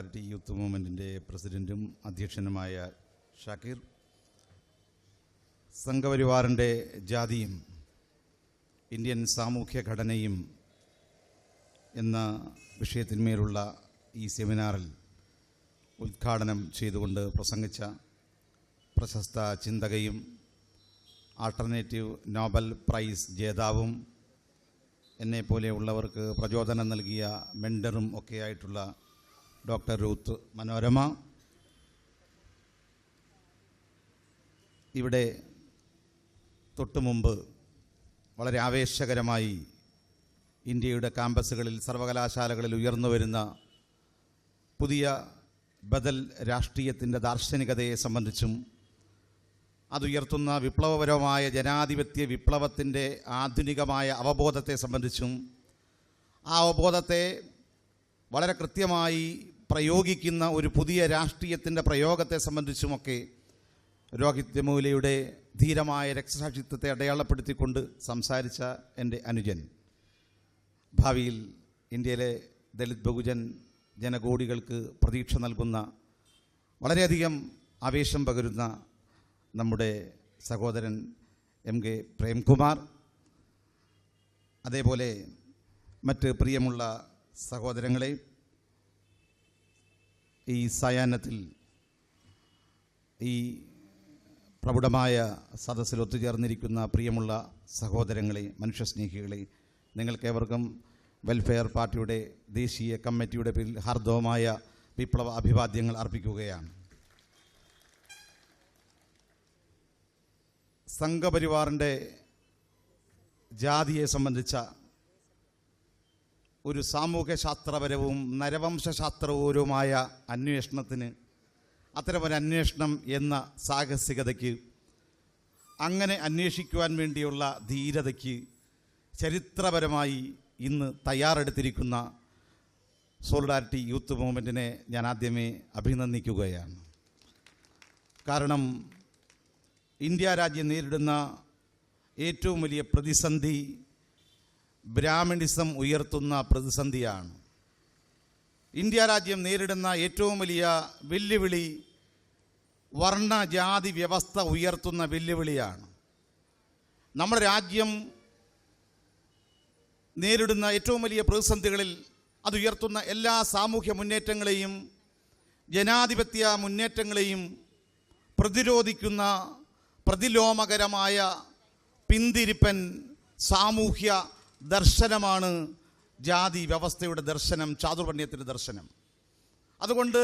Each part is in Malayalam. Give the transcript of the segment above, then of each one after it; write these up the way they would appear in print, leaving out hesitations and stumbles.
സോളിഡാരിറ്റി യൂത്ത് മൂവ്മെൻറ്റിൻ്റെ പ്രസിഡൻറ്റും അധ്യക്ഷനുമായ ഷാക്കിർ, സംഘപരിവാറിൻ്റെ ജാതിയും ഇന്ത്യൻ സാമൂഹ്യ ഘടനയും എന്ന വിഷയത്തിന്മേലുള്ള ഈ സെമിനാറിൽ ഉദ്ഘാടനം ചെയ്തുകൊണ്ട് പ്രസംഗിച്ച പ്രശസ്ത ചിന്തകയും ആൾട്ടർനേറ്റീവ് നോബൽ പ്രൈസ് ജേതാവും എന്നെപ്പോലെയുള്ളവർക്ക് പ്രചോദനം നൽകിയ മെൻഡറും ഒക്കെയായിട്ടുള്ള ഡോക്ടർ രൂത്ത് മനോരമ, ഇവിടെ തൊട്ടു മുമ്പ് വളരെ ആവേശകരമായി ഇന്ത്യയുടെ ക്യാമ്പസുകളിൽ സർവകലാശാലകളിൽ ഉയർന്നു വരുന്ന പുതിയ ബദൽ രാഷ്ട്രീയത്തിൻ്റെ ദാർശനികതയെ സംബന്ധിച്ചും അതുയർത്തുന്ന വിപ്ലവപരമായ ജനാധിപത്യ വിപ്ലവത്തിൻ്റെ ആധുനികമായ അവബോധത്തെ സംബന്ധിച്ചും ആ അവബോധത്തെ വളരെ കൃത്യമായി പ്രയോഗിക്കുന്ന ഒരു പുതിയ രാഷ്ട്രീയത്തിൻ്റെ പ്രയോഗത്തെ സംബന്ധിച്ചുമൊക്കെ രോഹിത് വെമുലയുടെ ധീരമായ രക്തസാക്ഷിത്വത്തെ അടയാളപ്പെടുത്തിക്കൊണ്ട് സംസാരിച്ച എൻ്റെ അനുജൻ, ഭാവിയിൽ ഇന്ത്യയിലെ ദലിത് ബഹുജൻ ജനകോടികൾക്ക് പ്രതീക്ഷ നൽകുന്ന വളരെയധികം ആവേശം പകരുന്ന നമ്മുടെ സഹോദരൻ എം കെ പ്രേംകുമാർ, അതേപോലെ മറ്റ് പ്രിയമുള്ള സഹോദരങ്ങളെ, ഈ സായാഹ്നത്തിൽ ഈ പ്രൗഢമായ സദസ്സിൽ ഒത്തുചേർന്നിരിക്കുന്ന പ്രിയമുള്ള സഹോദരങ്ങളെ, മനുഷ്യസ്നേഹികളെ, നിങ്ങൾക്കേവർക്കും വെൽഫെയർ പാർട്ടിയുടെ ദേശീയ കമ്മിറ്റിയുടെ പേരിൽ ഹാർദവമായ വിപ്ലവ അഭിവാദ്യങ്ങൾ അർപ്പിക്കുകയാണ്. സംഘപരിവാറിൻ്റെ ജാതിയെ സംബന്ധിച്ച ഒരു സാമൂഹ്യശാസ്ത്രപരവും നരവംശാസ്ത്രപരവുമായ അന്വേഷണത്തിന്, അത്തരമൊരു അന്വേഷണം എന്ന സാഹസികതയ്ക്ക്, അങ്ങനെ അന്വേഷിക്കുവാൻ വേണ്ടിയുള്ള ധീരതയ്ക്ക് ചരിത്രപരമായി ഇന്ന് തയ്യാറെടുത്തിരിക്കുന്ന സോളിഡാരിറ്റി യൂത്ത് മൂവ്മെൻറ്റിനെ ഞാൻ ആദ്യമേ അഭിനന്ദിക്കുകയാണ്. കാരണം ഇന്ത്യ രാജ്യം നേരിടുന്ന ഏറ്റവും വലിയ പ്രതിസന്ധി ബ്രാഹ്മണിസം ഉയർത്തുന്ന പ്രതിസന്ധിയാണ്. ഇന്ത്യ രാജ്യം നേരിടുന്ന ഏറ്റവും വലിയ വെല്ലുവിളി വർണ്ണജാതി വ്യവസ്ഥ ഉയർത്തുന്ന വെല്ലുവിളിയാണ്. നമ്മുടെ രാജ്യം നേരിടുന്ന ഏറ്റവും വലിയ പ്രതിസന്ധികളിൽ അതുയർത്തുന്ന എല്ലാ സാമൂഹ്യ മുന്നേറ്റങ്ങളെയും ജനാധിപത്യ മുന്നേറ്റങ്ങളെയും പ്രതിരോധിക്കുന്ന പ്രതിലോമകരമായ പിന്തിരിപ്പൻ സാമൂഹ്യ ദർശനമാണ് ജാതി വ്യവസ്ഥയുടെ ദർശനം, ചാതുർവർണ്ണ്യത്തിൻ്റെ ദർശനം. അതുകൊണ്ട്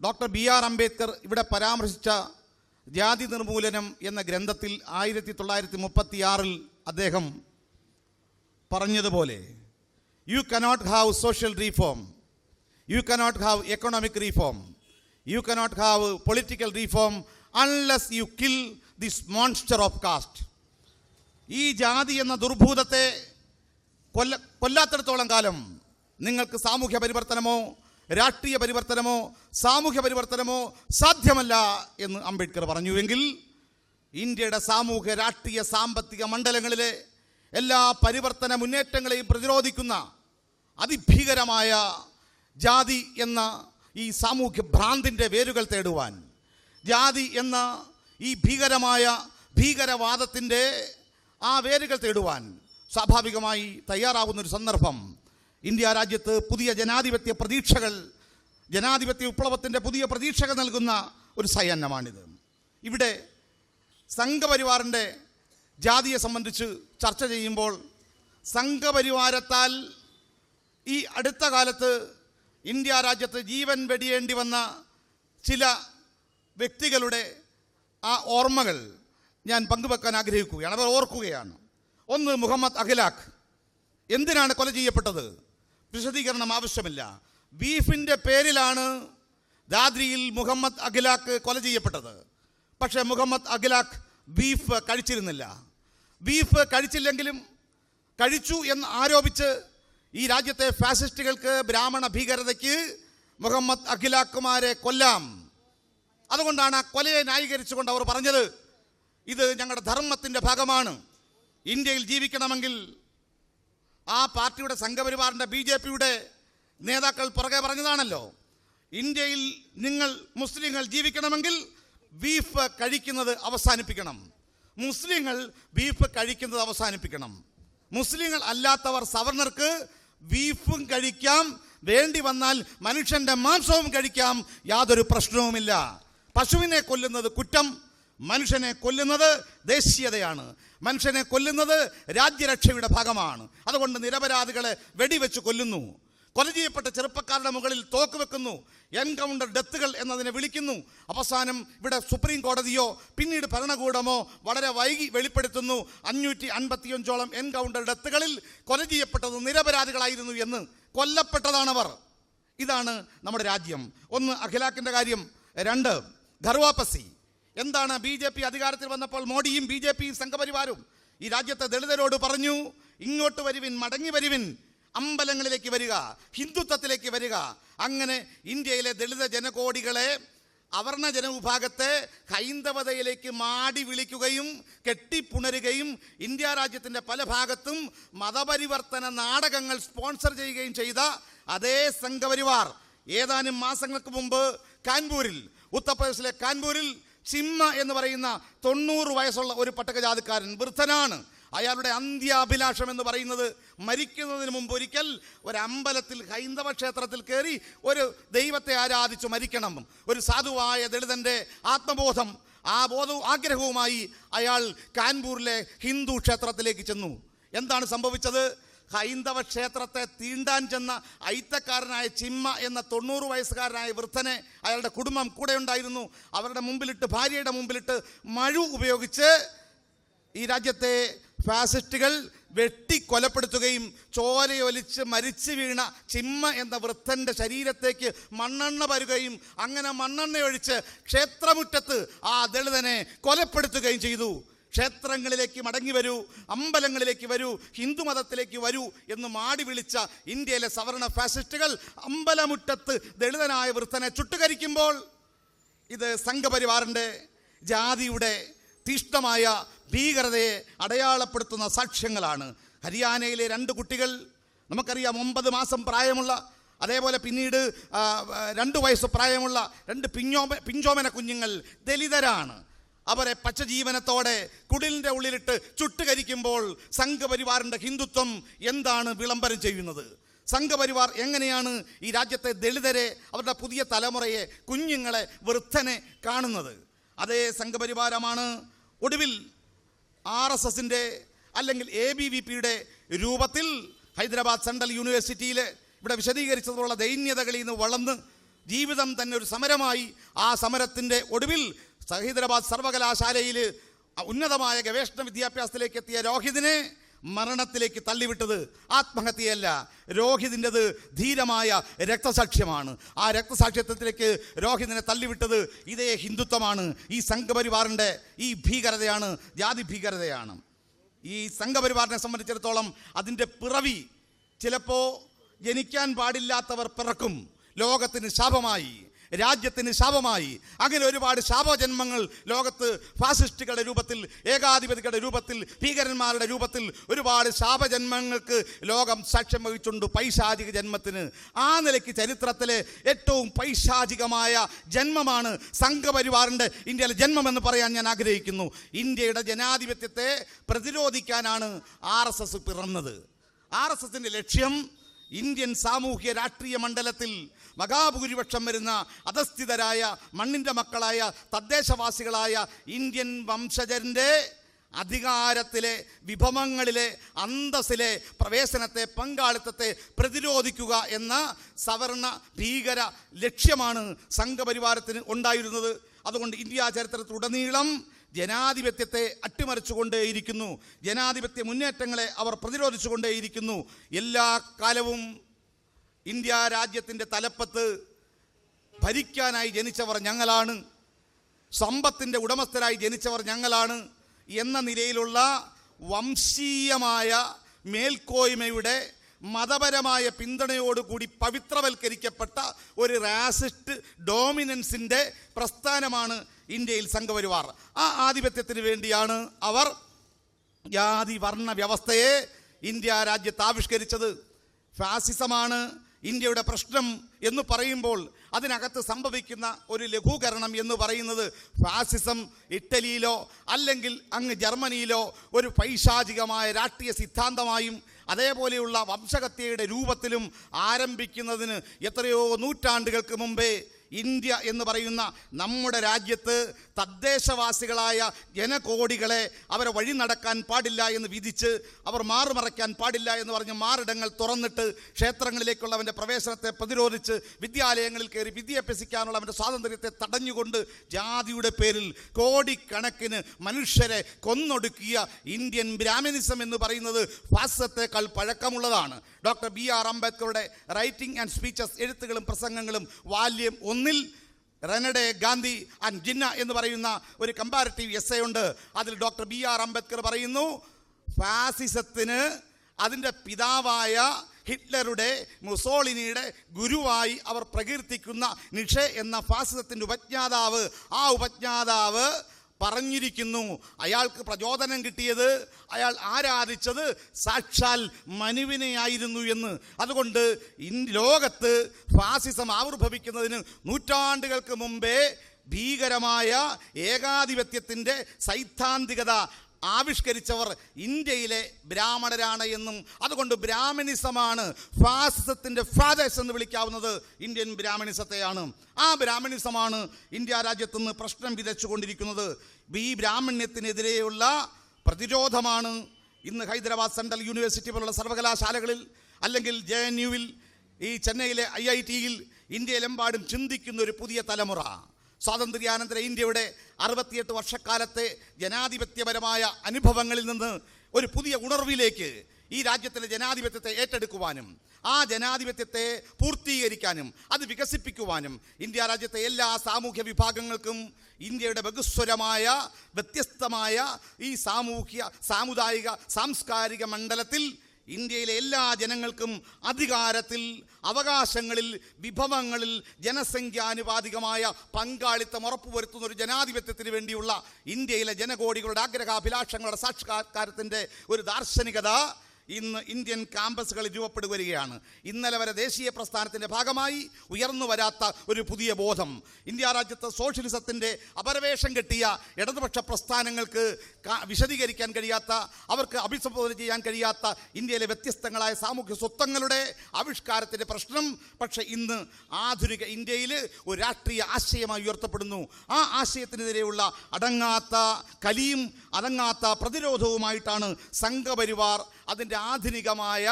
ഡോക്ടർ ബി.ആർ. അംബേദ്കർ ഇവിടെ പരാമർശിച്ച ജാതി നിർമൂലനം എന്ന ഗ്രന്ഥത്തിൽ 1936 അദ്ദേഹം പറഞ്ഞതുപോലെ, you cannot have social reform, you cannot have economic reform, you cannot have political reform unless you kill this monster of caste. ഈ ജാതി എന്ന ദുർഭൂതത്തെ കൊല്ലാത്തിടത്തോളം കാലം നിങ്ങൾക്ക് സാമൂഹ്യ പരിവർത്തനമോ രാഷ്ട്രീയ പരിവർത്തനമോ സാമൂഹ്യ പരിവർത്തനമോ സാധ്യമല്ല എന്ന് അംബേദ്കർ പറഞ്ഞുവെങ്കിൽ, ഇന്ത്യയുടെ സാമൂഹ്യ രാഷ്ട്രീയ സാമ്പത്തിക മണ്ഡലങ്ങളിലെ എല്ലാ പരിവർത്തന മുന്നേറ്റങ്ങളെയും പ്രതിരോധിക്കുന്ന അതിഭീകരമായ ജാതി എന്ന ഈ സാമൂഹ്യ ഭ്രാന്തിൻ്റെ വേരുകൾ തേടുവാൻ, ജാതി എന്ന ഈ ഭീകരവാദത്തിൻ്റെ ആ വേരുകൾ തേടുവാൻ സ്വാഭാവികമായി തയ്യാറാവുന്നൊരു സന്ദർഭം ഇന്ത്യ രാജ്യത്ത് പുതിയ ജനാധിപത്യ പ്രതീക്ഷകൾ, ജനാധിപത്യ വിപ്ലവത്തിൻ്റെ പുതിയ പ്രതീക്ഷകൾ നൽകുന്ന ഒരു സായാഹ്നമാണിത്. ഇവിടെ സംഘപരിവാറിൻ്റെ ജാതിയെ സംബന്ധിച്ച് ചർച്ച ചെയ്യുമ്പോൾ, സംഘപരിവാരത്താൽ ഈ അടുത്ത കാലത്ത് ഇന്ത്യ രാജ്യത്ത് ജീവൻ വെടിയേണ്ടി വന്ന ചില വ്യക്തികളുടെ ആ ഓർമ്മകൾ ഞാൻ പങ്കുവെക്കാൻ ആഗ്രഹിക്കുകയാണ്, അവർ ഓർക്കുകയാണ്. ഒന്ന്, മുഹമ്മദ് അഖിലാഖ് എന്തിനാണ് കൊല ചെയ്യപ്പെട്ടത്? വിശദീകരണം ആവശ്യമില്ല. ബീഫിൻ്റെ പേരിലാണ് ദാദ്രിയിൽ മുഹമ്മദ് അഖിലാഖ് കൊല ചെയ്യപ്പെട്ടത്. പക്ഷേ മുഹമ്മദ് അഖിലാഖ് ബീഫ് കഴിച്ചിരുന്നില്ല. ബീഫ് കഴിച്ചില്ലെങ്കിലും കഴിച്ചു എന്ന് ആരോപിച്ച് ഈ രാജ്യത്തെ ഫാസിസ്റ്റുകൾക്ക്, ബ്രാഹ്മണ ഭീകരതയ്ക്ക് മുഹമ്മദ് അഖിലാഖുമാരെ കൊല്ലാം. അതുകൊണ്ടാണ് ആ കൊലയെ ന്യായീകരിച്ചുകൊണ്ട് അവർ പറഞ്ഞത്, ഇത് ഞങ്ങളുടെ ധർമ്മത്തിൻ്റെ ഭാഗമാണ്. ഇന്ത്യയിൽ ജീവിക്കണമെങ്കിൽ ആ പാർട്ടിയുടെ സംഘപരിവാറിൻ്റെ BJPയുടെ നേതാക്കൾ പുറകെ പറഞ്ഞതാണല്ലോ, ഇന്ത്യയിൽ നിങ്ങൾ മുസ്ലിങ്ങൾ ജീവിക്കണമെങ്കിൽ ബീഫ് കഴിക്കുന്നത് അവസാനിപ്പിക്കണം. മുസ്ലിങ്ങൾ ബീഫ് കഴിക്കുന്നത് അവസാനിപ്പിക്കണം. മുസ്ലിങ്ങൾ അല്ലാത്തവർ സവർണർക്ക് ബീഫും കഴിക്കാം, വേണ്ടി വന്നാൽ മനുഷ്യന്റെ മാംസവും കഴിക്കാം, യാതൊരു പ്രശ്നവുമില്ല. പശുവിനെ കൊല്ലുന്നത് കുറ്റം, മനുഷ്യനെ കൊല്ലുന്നത് ദേശീയതയാണ്, മനുഷ്യനെ കൊല്ലുന്നത് രാജ്യരക്ഷയുടെ ഭാഗമാണ്. അതുകൊണ്ട് നിരപരാധികളെ വെടിവെച്ച് കൊല്ലുന്നു, കൊല ചെയ്യപ്പെട്ട ചെറുപ്പക്കാരുടെ മുകളിൽ തോക്ക് വെക്കുന്നു, എൻകൗണ്ടർ ഡെത്തുകൾ എന്നതിനെ വിളിക്കുന്നു. അവസാനം ഇവിടെ സുപ്രീം കോടതിയോ പിന്നീട് ഭരണകൂടമോ വളരെ വൈകി വെളിപ്പെടുത്തുന്നു 555ഓളം എൻകൗണ്ടർ ഡെത്തുകളിൽ കൊല ചെയ്യപ്പെട്ടത് നിരപരാധികളായിരുന്നു എന്ന്. കൊല്ലപ്പെട്ടതാണവർ. ഇതാണ് നമ്മുടെ രാജ്യം. ഒന്ന് അഖിലാഖിൻ്റെ കാര്യം, രണ്ട് ഘർവാപ്പസി. എന്താണ് BJP അധികാരത്തിൽ വന്നപ്പോൾ മോഡിയും BJPയും സംഘപരിവാരും ഈ രാജ്യത്തെ ദളിതരോട് പറഞ്ഞു, ഇങ്ങോട്ട് വരുവിൻ, മടങ്ങി വരുവിൻ, അമ്പലങ്ങളിലേക്ക് വരിക, ഹിന്ദുത്വത്തിലേക്ക് വരിക. അങ്ങനെ ഇന്ത്യയിലെ ദളിത ജനകോടികളെ, അവർണ ജനവിഭാഗത്തെ ഹൈന്ദവതയിലേക്ക് മാടി വിളിക്കുകയും കെട്ടിപ്പുണരുകയും ഇന്ത്യ രാജ്യത്തിൻ്റെ പല ഭാഗത്തും മതപരിവർത്തന നാടകങ്ങൾ സ്പോൺസർ ചെയ്യുകയും ചെയ്ത അതേ സംഘപരിവാർ ഏതാനും മാസങ്ങൾക്ക് മുമ്പ് കാൺപൂരിൽ, ഉത്തർപ്രദേശിലെ കാൺപൂരിൽ ചിമ്മ എന്ന് പറയുന്ന 90 വയസ്സുള്ള ഒരു പട്ടികജാതിക്കാരൻ, വൃദ്ധനാണ്. അയാളുടെ അന്ത്യാഭിലാഷം എന്ന് പറയുന്നത് മരിക്കുന്നതിന് മുമ്പ് ഒരിക്കൽ ഒരു അമ്പലത്തിൽ, ഹൈന്ദവ ക്ഷേത്രത്തിൽ കയറി ഒരു ദൈവത്തെ ആരാധിച്ചു മരിക്കണം. ഒരു സാധുവായ ദളിതൻ്റെ ആത്മബോധം, ആ ആഗ്രഹവുമായി അയാൾ കാൺപൂരിലെ ഹിന്ദു ക്ഷേത്രത്തിലേക്ക് ചെന്നു. എന്താണ് സംഭവിച്ചത്? ഹൈന്ദവ ക്ഷേത്രത്തെ തീണ്ടാൻ ചെന്ന ഐത്തക്കാരനായ ചിമ്മ എന്ന 90 വയസ്സുകാരനായ വൃദ്ധനെ അയാളുടെ കുടുംബം കൂടെ ഉണ്ടായിരുന്നു. അവരുടെ മുമ്പിലിട്ട്, ഭാര്യയുടെ മുമ്പിലിട്ട് മഴു ഉപയോഗിച്ച് ഈ രാജ്യത്തെ ഫാസിസ്റ്റുകൾ വെട്ടിക്കൊലപ്പെടുത്തുകയും ചോരയൊലിച്ച് മരിച്ചു വീണ ചിമ്മ എന്ന വൃദ്ധൻ്റെ ശരീരത്തേക്ക് മണ്ണെണ്ണ പരുകയും അങ്ങനെ മണ്ണെണ്ണയൊഴിച്ച് ക്ഷേത്രമുറ്റത്ത് ആ ദളിതനെ കൊലപ്പെടുത്തുകയും ചെയ്തു. ക്ഷേത്രങ്ങളിലേക്ക് മടങ്ങി വരൂ, അമ്പലങ്ങളിലേക്ക് വരൂ, ഹിന്ദുമതത്തിലേക്ക് വരൂ എന്ന് മാടി വിളിച്ച ഇന്ത്യയിലെ സവർണ ഫാസിസ്റ്റുകൾ അമ്പലമുറ്റത്ത് ദളിതനായ വൃദ്ധനെ ചുട്ടുകരിക്കുമ്പോൾ ഇത് സംഘപരിവാറിൻ്റെ, ജാതിയുടെ തീഷ്ണമായ ഭീകരതയെ അടയാളപ്പെടുത്തുന്ന സാക്ഷ്യങ്ങളാണ്. ഹരിയാനയിലെ 2 കുട്ടികൾ, നമുക്കറിയാം 9 മാസം പ്രായമുള്ള, അതേപോലെ പിന്നീട് 2 വയസ്സ് പ്രായമുള്ള 2 പിഞ്ചോമന കുഞ്ഞുങ്ങൾ ദലിതരാണ്. അവരെ പച്ചജീവനത്തോടെ കുടിലിൻ്റെ ഉള്ളിലിട്ട് ചുട്ടുകരിക്കുമ്പോൾ സംഘപരിവാറിൻ്റെ ഹിന്ദുത്വം എന്താണ് വിളംബരം ചെയ്യുന്നത്? സംഘപരിവാർ എങ്ങനെയാണ് ഈ രാജ്യത്തെ ദളിതരെ, അവരുടെ പുതിയ തലമുറയെ, കുഞ്ഞുങ്ങളെ, വൃദ്ധനെ കാണുന്നത്? അതേ സംഘപരിവാരമാണ് ഒടുവിൽ RSSൻ്റെ അല്ലെങ്കിൽ ABVPയുടെ രൂപത്തിൽ ഹൈദരാബാദ് സെൻട്രൽ യൂണിവേഴ്സിറ്റിയിൽ ഇവിടെ വിശദീകരിച്ചതുള്ള ദൈന്യതകളിൽ നിന്ന് വളർന്ന് ജീവിതം തന്നെ ഒരു സമരമായി, ആ സമരത്തിൻ്റെ ഒടുവിൽ ഹൈദരാബാദ് സർവകലാശാലയിൽ ഉന്നതമായ ഗവേഷണ വിദ്യാഭ്യാസത്തിലേക്ക് എത്തിയ രോഹിതിനെ മരണത്തിലേക്ക് തള്ളിവിട്ടത് ആത്മഹത്യയല്ല, രോഹിതിൻ്റെത് ധീരമായ രക്തസാക്ഷ്യമാണ്. ആ രക്തസാക്ഷ്യത്വത്തിലേക്ക് രോഹിതിനെ തള്ളിവിട്ടത് ഇതേ ഹിന്ദുത്വമാണ്. ഈ സംഘപരിവാറിൻ്റെ ഈ ഭീകരതയാണ്, ജാതി ഭീകരതയാണ്. ഈ സംഘപരിവാറിനെ സംബന്ധിച്ചിടത്തോളം അതിൻ്റെ പിറവി ചിലപ്പോൾ ജനിക്കാൻ പാടില്ലാത്തവർ പിറക്കും, ലോകത്തിന് ശാപമായി, രാജ്യത്തിന് ശാപമായി. അങ്ങനെ ഒരുപാട് ശാപജന്മങ്ങൾ ലോകത്ത് ഫാസിസ്റ്റുകളുടെ രൂപത്തിൽ, ഏകാധിപതികളുടെ രൂപത്തിൽ, ഭീകരന്മാരുടെ രൂപത്തിൽ ഒരുപാട് ശാപജന്മങ്ങൾക്ക് ലോകം സാക്ഷ്യം വഹിച്ചുണ്ട്, പൈശാചിക ജന്മത്തിന്. ആ നിലയ്ക്ക് ചരിത്രത്തിലെ ഏറ്റവും പൈശാചികമായ ജന്മമാണ് സംഘപരിവാറിൻ്റെ ഇന്ത്യയിലെ ജന്മമെന്ന് പറയാൻ ഞാൻ ആഗ്രഹിക്കുന്നു. ഇന്ത്യയുടെ ജനാധിപത്യത്തെ പ്രതിരോധിക്കാനാണ് RSS പിറന്നത്. RSSൻ്റെ ലക്ഷ്യം ഇന്ത്യൻ സാമൂഹ്യ രാഷ്ട്രീയ മണ്ഡലത്തിൽ മഹാഭൂരിപക്ഷം വരുന്ന അധസ്ഥിതരായ മണ്ണിൻ്റെ മക്കളായ തദ്ദേശവാസികളായ ഇന്ത്യൻ വംശജരുടെ അധികാരത്തിലെ, വിഭവങ്ങളിലെ, അന്തസ്സിലെ പ്രവേശനത്തെ, പങ്കാളിത്തത്തെ പ്രതിരോധിക്കുക എന്ന സവർണ ഭീകര ലക്ഷ്യമാണ് സംഘപരിവാരത്തിന് ഉണ്ടായിരുന്നത്. അതുകൊണ്ട് ഇന്ത്യ ചരിത്രത്തിലുടനീളം ജനാധിപത്യത്തെ അട്ടിമറിച്ചുകൊണ്ടേയിരിക്കുന്നു, ജനാധിപത്യ മുന്നേറ്റങ്ങളെ അവർ പ്രതിരോധിച്ചുകൊണ്ടേയിരിക്കുന്നു. എല്ലാ കാലവും ഇന്ത്യ രാജ്യത്തിൻ്റെ തലപ്പത്ത് ഭരിക്കാനായി ജനിച്ചവർ ഞങ്ങളാണ്, സമ്പത്തിൻ്റെ ഉടമസ്ഥരായി ജനിച്ചവർ ഞങ്ങളാണ് എന്ന നിലയിലുള്ള വംശീയമായ മേൽക്കോയ്മയുടെ മതപരമായ പിന്തുണയോടുകൂടി പവിത്രവൽക്കരിക്കപ്പെട്ട ഒരു റാസിസ്റ്റ് ഡോമിനൻസിൻ്റെ പ്രസ്ഥാനമാണ് ഇന്ത്യയിൽ സംഘപരിവാർ. ആ ആധിപത്യത്തിന് വേണ്ടിയാണ് അവർ ജാതി വർണ്ണ വ്യവസ്ഥയെ ഇന്ത്യ രാജ്യത്ത് ആവിഷ്കരിച്ചത്. ഫാസിസമാണ് ഇന്ത്യയുടെ പ്രശ്നം എന്ന് പറയുമ്പോൾ അതിനകത്ത് സംഭവിക്കുന്ന ഒരു ലഘൂകരണം എന്ന് പറയുന്നത് ഫാസിസം ഇറ്റലിയിലോ അല്ലെങ്കിൽ അങ്ങ് ജർമ്മനിയിലോ ഒരു പൈശാചികമായ രാഷ്ട്രീയ സിദ്ധാന്തമായും അതേപോലെയുള്ള വംശഹത്യയുടെ രൂപത്തിലും ആരംഭിക്കുന്നതിന് എത്രയോ നൂറ്റാണ്ടുകൾക്ക് മുമ്പേ ഇന്ത്യ എന്ന് പറയുന്ന നമ്മുടെ രാജ്യത്ത് തദ്ദേശവാസികളായ ജനകോടികളെ അവരെ വഴി നടക്കാൻ പാടില്ല എന്ന് വിധിച്ച് അവർ മാറുമറയ്ക്കാൻ പാടില്ല എന്ന് പറഞ്ഞ് മാറിടങ്ങൾ തുറന്നിട്ട് ക്ഷേത്രങ്ങളിലേക്കുള്ള അവൻ്റെ പ്രവേശനത്തെ പ്രതിരോധിച്ച് വിദ്യാലയങ്ങളിൽ കയറി വിദ്യ അഭ്യസിക്കാനുള്ള അവൻ്റെ സ്വാതന്ത്ര്യത്തെ തടഞ്ഞുകൊണ്ട് ജാതിയുടെ പേരിൽ കോടിക്കണക്കിന് മനുഷ്യരെ കൊന്നൊടുക്കിയ ഇന്ത്യൻ ബ്രാഹ്മണിസം എന്ന് പറയുന്നത് ഫാസിസത്തെക്കാൾ പഴക്കമുള്ളതാണ്. ഡോക്ടർ BR അംബേദ്കറുടെ റൈറ്റിംഗ് ആൻഡ് സ്പീച്ചസ് എഴുത്തുകളും പ്രസംഗങ്ങളും വാല്യം 1-ൽ റെനഡെ ഗാന്ധി ആൻഡ് ജിന്ന എന്ന് പറയുന്ന ഒരു കമ്പാരിറ്റീവ് എസ്സേ ഉണ്ട്. അതിൽ ഡോക്ടർ BR അംബേദ്കർ പറയുന്നു, ഫാസിസത്തിന് അതിൻ്റെ പിതാവായ ഹിറ്റ്ലറുടെ മുസോളിനിയുടെ ഗുരുവായി അവർ പ്രകീർത്തിക്കുന്ന നിഷെ എന്ന ഫാസിസത്തിൻ്റെ ഉപജ്ഞാതാവ്, ആ ഉപജ്ഞാതാവ് പറഞ്ഞിരിക്കുന്നു, അയാൾക്ക് പ്രചോദനം കിട്ടിയത്, അയാൾ ആരാധിച്ചത് സാക്ഷാൽ മനുവിനെയായിരുന്നു എന്ന്. അതുകൊണ്ട് ലോകത്ത് ഫാസിസം ആവിർഭവിക്കുന്നതിന് നൂറ്റാണ്ടുകൾക്ക് മുമ്പേ ഭീകരമായ ഏകാധിപത്യത്തിൻ്റെ സൈദ്ധാന്തികത ആവിഷ്കരിച്ചവർ ഇന്ത്യയിലെ ബ്രാഹ്മണരാണ് എന്നും അതുകൊണ്ട് ബ്രാഹ്മണിസമാണ് ഫാസിസത്തിൻ്റെ ഫാദേഴ്സ് എന്ന് വിളിക്കാവുന്നത് ഇന്ത്യൻ ബ്രാഹ്മണിസത്തെയാണ്. ആ ബ്രാഹ്മണിസമാണ് ഇന്ത്യ രാജ്യത്തുനിന്ന് പ്രശ്നം വിതച്ചുകൊണ്ടിരിക്കുന്നത്. ഈ ബ്രാഹ്മണ്യത്തിനെതിരെയുള്ള പ്രതിരോധമാണ് ഇന്ന് ഹൈദരാബാദ് സെൻട്രൽ യൂണിവേഴ്സിറ്റി പോലുള്ള സർവകലാശാലകളിൽ അല്ലെങ്കിൽ JNUവിൽ ഈ ചെന്നൈയിലെ IITയിൽ ഇന്ത്യയിലെമ്പാടും ചിന്തിക്കുന്ന ഒരു പുതിയ തലമുറ. സ്വാതന്ത്ര്യാനന്തര ഇന്ത്യയുടെ 68 വർഷക്കാലത്തെ ജനാധിപത്യപരമായ അനുഭവങ്ങളിൽ നിന്ന് ഒരു പുതിയ ഉണർവിലേക്ക് ഈ രാജ്യത്തിലെ ജനാധിപത്യത്തെ ഏറ്റെടുക്കുവാനും ആ ജനാധിപത്യത്തെ പൂർത്തീകരിക്കാനും അത് വികസിപ്പിക്കുവാനും ഇന്ത്യ രാജ്യത്തെ എല്ലാ സാമൂഹ്യ വിഭാഗങ്ങൾക്കും ഇന്ത്യയുടെ ബഹുസ്വരമായ വ്യത്യസ്തമായ ഈ സാമുദായിക സാംസ്കാരിക മണ്ഡലത്തിൽ ഇന്ത്യയിലെ എല്ലാ ജനങ്ങൾക്കും അധികാരത്തിൽ, അവകാശങ്ങളിൽ, വിഭവങ്ങളിൽ ജനസംഖ്യാനുപാതികമായ പങ്കാളിത്തം ഉറപ്പുവരുത്തുന്ന ഒരു ജനാധിപത്യത്തിന് വേണ്ടിയുള്ള ഇന്ത്യയിലെ ജനകോടികളുടെ ആഗ്രഹാഭിലാഷങ്ങളുടെ സാക്ഷാത്കാരത്തിൻ്റെ ഒരു ദാർശനികത ഇന്ന് ഇന്ത്യൻ ക്യാമ്പസുകളിൽ രൂപപ്പെട്ടു വരികയാണ്. ഇന്നലെ വരെ ദേശീയ പ്രസ്ഥാനത്തിൻ്റെ ഭാഗമായി ഉയർന്നു വരാത്ത ഒരു പുതിയ ബോധം, ഇന്ത്യ രാജ്യത്ത് സോഷ്യലിസത്തിൻ്റെ അപരവേഷം കെട്ടിയ ഇടതുപക്ഷ പ്രസ്ഥാനങ്ങൾക്ക് വിശദീകരിക്കാൻ കഴിയാത്ത, അവർക്ക് അഭിസംബോധന ചെയ്യാൻ കഴിയാത്ത ഇന്ത്യയിലെ വ്യത്യസ്തങ്ങളായ സാമൂഹ്യ സ്വത്വങ്ങളുടെ ആവിഷ്കാരത്തിൻ്റെ പ്രശ്നം പക്ഷേ ഇന്ന് ആധുനിക ഇന്ത്യയിൽ ഒരു രാഷ്ട്രീയ ആശയമായി ഉയർത്തപ്പെടുന്നു. ആ ആശയത്തിനെതിരെയുള്ള അടങ്ങാത്ത കലിയും അടങ്ങാത്ത പ്രതിരോധവുമായിട്ടാണ് സംഘപരിവാർ അതിൻ്റെ ആധുനികമായ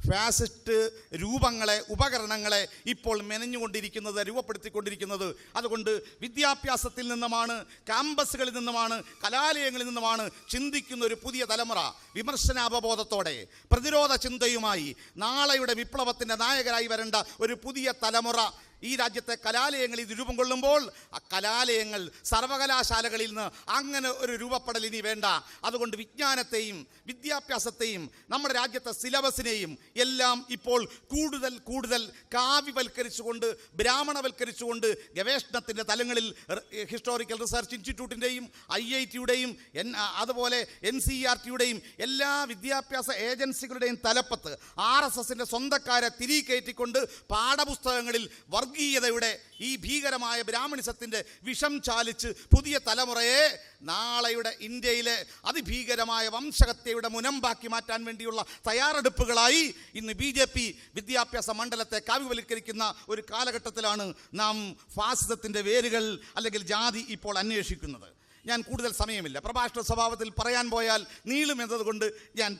ഫാസിസ്റ്റ് രൂപങ്ങളെ, ഉപകരണങ്ങളെ ഇപ്പോൾ മെനഞ്ഞുകൊണ്ടിരിക്കുന്നത്, രൂപപ്പെടുത്തിക്കൊണ്ടിരിക്കുന്നത്. അതുകൊണ്ട് വിദ്യാഭ്യാസത്തിൽ നിന്നുമാണ്, ക്യാമ്പസുകളിൽ നിന്നുമാണ്, കലാലയങ്ങളിൽ നിന്നുമാണ് ചിന്തിക്കുന്ന ഒരു പുതിയ തലമുറ വിമർശനാവബോധത്തോടെ പ്രതിരോധ ചിന്തയുമായി നാളെയുടെ വിപ്ലവത്തിൻ്റെ നായകരായി വരേണ്ട ഒരു പുതിയ തലമുറ ഈ രാജ്യത്തെ കലാലയങ്ങളിൽ ഇത് രൂപം കൊള്ളുമ്പോൾ ആ കലാലയങ്ങൾ സർവകലാശാലകളിൽ നിന്ന് അങ്ങനെ ഒരു രൂപപ്പെടൽ ഇനി വേണ്ട. അതുകൊണ്ട് വിജ്ഞാനത്തെയും വിദ്യാഭ്യാസത്തെയും നമ്മുടെ രാജ്യത്തെ സിലബസിനെയും എല്ലാം ഇപ്പോൾ കൂടുതൽ കൂടുതൽ കാവ്യവൽക്കരിച്ചുകൊണ്ട്, ബ്രാഹ്മണവൽക്കരിച്ചുകൊണ്ട് ഗവേഷണത്തിൻ്റെ തലങ്ങളിൽ ഹിസ്റ്റോറിക്കൽ റിസർച്ച് ഇൻസ്റ്റിറ്റ്യൂട്ടിൻ്റെയും IITയുടെയും അതുപോലെ NCERTയുടെയും എല്ലാ വിദ്യാഭ്യാസ ഏജൻസികളുടെയും തലപ്പത്ത് RSSൻ്റെ സ്വന്തക്കാരെ തിരികെ കയറ്റിക്കൊണ്ട് പാഠപുസ്തകങ്ങളിൽ വർഗീയതയുടെ ഈ ഭീകരമായ ബ്രാഹ്മണിസത്തിൻ്റെ വിഷം ചാലിച്ച് പുതിയ തലമുറയെ നാളെയുടെ ഇന്ത്യയിലെ അതിഭീകരമായ വംശഹത്യയുടെ മുനമ്പാക്കി മാറ്റാൻ വേണ്ടിയുള്ള തയ്യാറെടുപ്പുകളായി ഇന്ന് BJP വിദ്യാഭ്യാസ മണ്ഡലത്തെ കാവ്യവൽക്കരിക്കുന്ന ഒരു കാലഘട്ടത്തിലാണ് നാം ഫാസിസത്തിൻ്റെ വേരുകൾ അല്ലെങ്കിൽ ജാതി ഇപ്പോൾ അന്വേഷിക്കുന്നത്. ഞാൻ കൂടുതൽ സമയമില്ല, പ്രഭാഷണ സ്വഭാവത്തിൽ പറയാൻ പോയാൽ നീളുമെന്നതുകൊണ്ട് ഞാൻ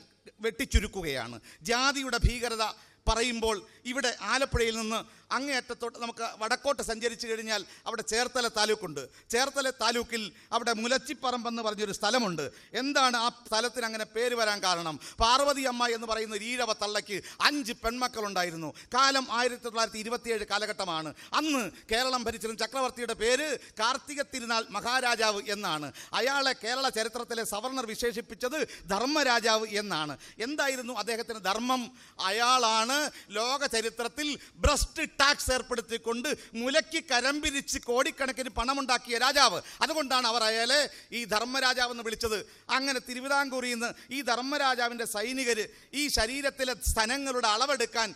വെട്ടിച്ചുരുക്കുകയാണ്. ജാതിയുടെ ഭീകരത പറയുമ്പോൾ ഇവിടെ ആലപ്പുഴയിൽ നിന്ന് അങ്ങേയറ്റത്തോട്ട് നമുക്ക് വടക്കോട്ട് സഞ്ചരിച്ചു കഴിഞ്ഞാൽ അവിടെ ചേർത്തല താലൂക്കുണ്ട്. ചേർത്തല താലൂക്കിൽ അവിടെ മുലച്ചിപ്പറമ്പെന്ന് പറഞ്ഞൊരു സ്ഥലമുണ്ട്. എന്താണ് ആ സ്ഥലത്തിന് അങ്ങനെ പേര് വരാൻ കാരണം? പാർവതി അമ്മ എന്ന് പറയുന്ന ഈഴവ തള്ളയ്ക്ക് 5 പെൺമക്കളുണ്ടായിരുന്നു. കാലം 1927 കാലഘട്ടമാണ്. അന്ന് കേരളം ഭരിച്ചിരുന്ന ചക്രവർത്തിയുടെ പേര് കാർത്തിക തിരുനാൾ മഹാരാജാവ് എന്നാണ്. അയാളെ കേരള ചരിത്രത്തിലെ സവർണർ വിശേഷിപ്പിച്ചത് ധർമ്മരാജാവ് എന്നാണ്. എന്തായിരുന്നു അദ്ദേഹത്തിന് ധർമ്മം? അയാളാണ് ആദ്യമായിട്ടാണ് ലോക ചരിത്രത്തിൽ ബ്രസ്റ്റ് ടാക്സ് ഏർപ്പെടുത്തിക്കൊണ്ട് മുലയ്ക്ക് കരം പിരിച്ച് കോടിക്കണക്കിന് പണമുണ്ടാക്കിയ രാജാവ്. അതുകൊണ്ടാണ് അവർ അയാളെ ഈ ധർമ്മരാജാവ് എന്ന് വിളിച്ചത്. അങ്ങനെ തിരുവിതാംകൂറിൽ നിന്ന് ഈ ധർമ്മരാജാവിൻ്റെ സൈനികർ ഈ ശരീരത്തിലെ സ്തനങ്ങളുടെ അളവെടുക്കാൻ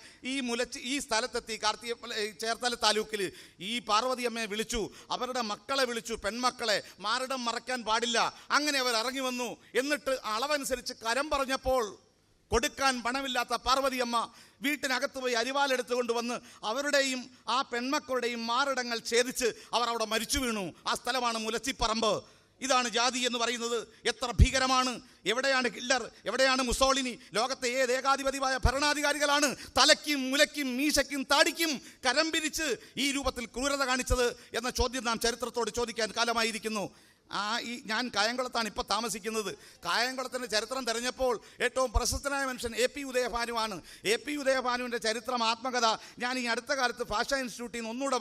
ഈ സ്ഥലത്തെത്തി. ചേർത്തല താലൂക്കിൽ ഈ പാർവതിയമ്മയെ വിളിച്ചു, അവരുടെ മക്കളെ വിളിച്ചു, പെൺമക്കളെ. മാറിടം മറക്കാൻ പാടില്ല. അങ്ങനെ അവർ ഇറങ്ങി വന്നു. എന്നിട്ട് അളവനുസരിച്ച് കരം പറഞ്ഞപ്പോൾ കൊടുക്കാൻ പണമില്ലാത്ത പാർവതിയമ്മ വീട്ടിനകത്ത് പോയി അരിവാലെടുത്ത് കൊണ്ടുവന്ന് അവരുടെയും ആ പെൺമക്കളുടെയും മാറിടങ്ങൾ ഛേദിച്ച് അവർ അവിടെ മരിച്ചു വീണു. ആ സ്ഥലമാണ് മുലച്ചിപ്പറമ്പ്. ഇതാണ് ജാതി എന്ന് പറയുന്നത്. എത്ര ഭീകരമാണ്! എവിടെയാണ് ഹിറ്റ്ലർ? എവിടെയാണ് മുസോളിനി? ലോകത്തെ ഏത് ഏകാധിപതിയായ ഭരണാധികാരികളാണ് തലയ്ക്കും മുലയ്ക്കും മീശയ്ക്കും താടിക്കും കരം പിരിച്ച് ഈ രൂപത്തിൽ ക്രൂരത കാണിച്ചത് എന്ന ചോദ്യം നാം ചരിത്രത്തോട് ചോദിക്കാൻ കാലമായിരിക്കുന്നു. ഞാൻ കായംകുളത്താണ് ഇപ്പോൾ താമസിക്കുന്നത്. കായംകുളത്തിൻ്റെ ചരിത്രം തിരഞ്ഞപ്പോൾ ഏറ്റവും പ്രശസ്തനായ മനുഷ്യൻ AP ഉദയഭാനുവാണ്. AP ഉദയഭാനുവിൻ്റെ ചരിത്രം ആത്മകഥ ഞാൻ ഈ അടുത്ത കാലത്ത് ഭാഷാ ഇൻസ്റ്റിറ്റ്യൂട്ടിൽ നിന്ന് ഒന്നുകൂടെ